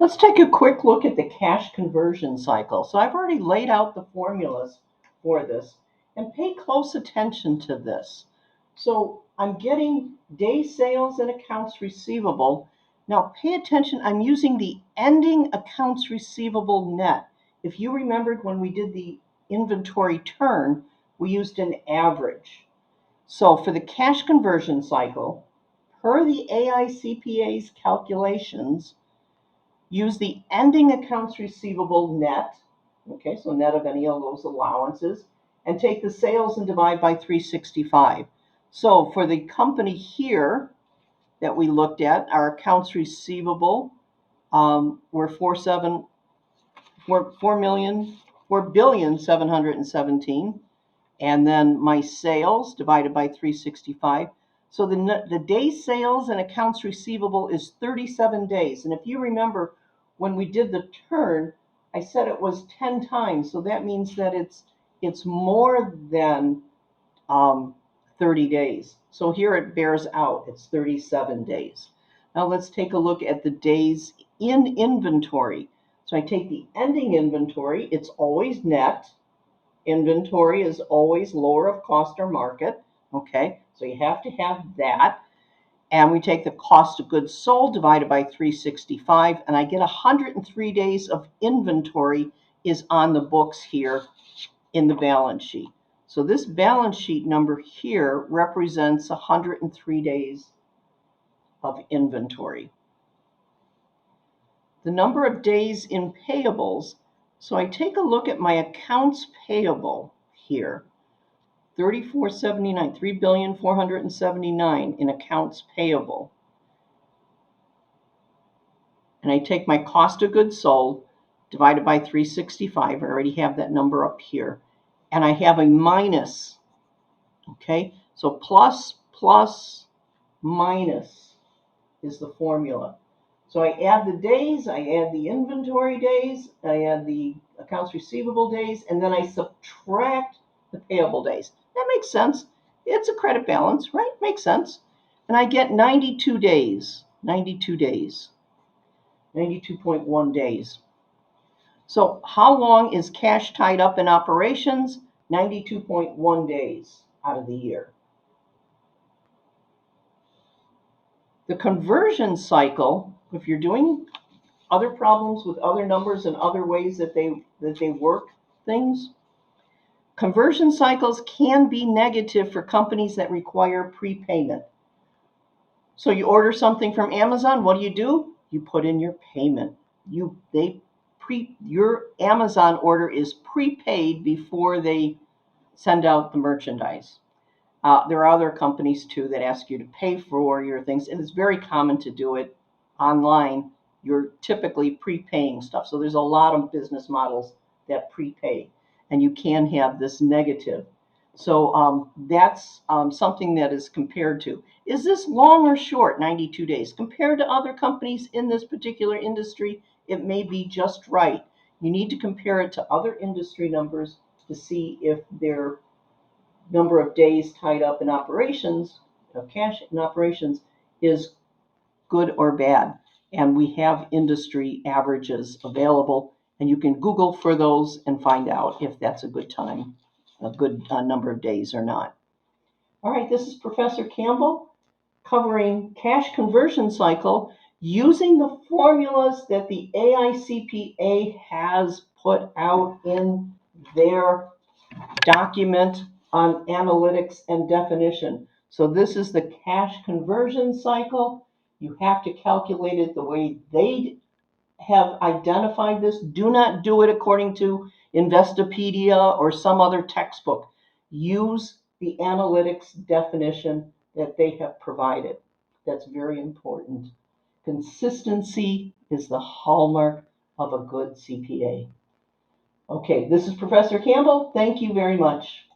Let's take a quick look at the cash conversion cycle. So I've already laid out the formulas for this, and pay close attention to this. So I'm getting day sales and accounts receivable. Now pay attention, I'm using the ending accounts receivable net. If you remembered when we did the inventory turn, we used an average. So for the cash conversion cycle, per the AICPA's calculations, use the ending accounts receivable net, okay, so net of any of those allowances, and take the sales and divide by 365. So for the company here that we looked at, our accounts receivable were 4,717, and then my sales divided by 365. So the day sales and accounts receivable is 37 days. And if you remember, when we did the turn, I said it was 10 times. So that means that it's more than 30 days. So here it bears out. It's 37 days. Now let's take a look at the days in inventory. So I take the ending inventory. It's always net. Inventory is always lower of cost or market. Okay, so you have to have that. And we take the cost of goods sold divided by 365, and I get 103 days of inventory is on the books here in the balance sheet. So this balance sheet number here represents 103 days of inventory. The number of days in payables, so I take a look at my accounts payable here. 3479, 3,479 in accounts payable. And I take my cost of goods sold divided by 365. I already have that number up here. And I have a minus. Okay, so plus, plus, minus is the formula. So I add the days, I add the inventory days, I add the accounts receivable days, and then I subtract the payable days. That makes sense. It's a credit balance, right? Makes sense. And I get 92 days, 92.1 days. So how long is cash tied up in operations? 92.1 days out of the year. The conversion cycle, if you're doing other problems with other numbers and other ways that they work things, conversion cycles can be negative for companies that require prepayment. So you order something from Amazon, what do? You put in your payment. Your Amazon order is prepaid before they send out the merchandise. There are other companies too that ask you to pay for your things, and it's very common to do it online. You're typically prepaying stuff. So there's a lot of business models that prepay, and you can have this negative. So that's something that is compared to. Is this long or short, 92 days? Compared to other companies in this particular industry, it may be just right. You need to compare it to other industry numbers to see if their number of days tied up in operations, of cash in operations, is good or bad. And we have industry averages available, and you can Google for those and find out if that's a good time, a good number of days or not. All right, this is Professor Campbell covering cash conversion cycle using the formulas that the AICPA has put out in their document on analytics and definition. So this is the cash conversion cycle. You have to calculate it the way they have identified this. Do not do it according to Investopedia or some other textbook. Use the analytics definition that they have provided. That's very important. Consistency is the hallmark of a good CPA. Okay, this is Professor Campbell. Thank you very much.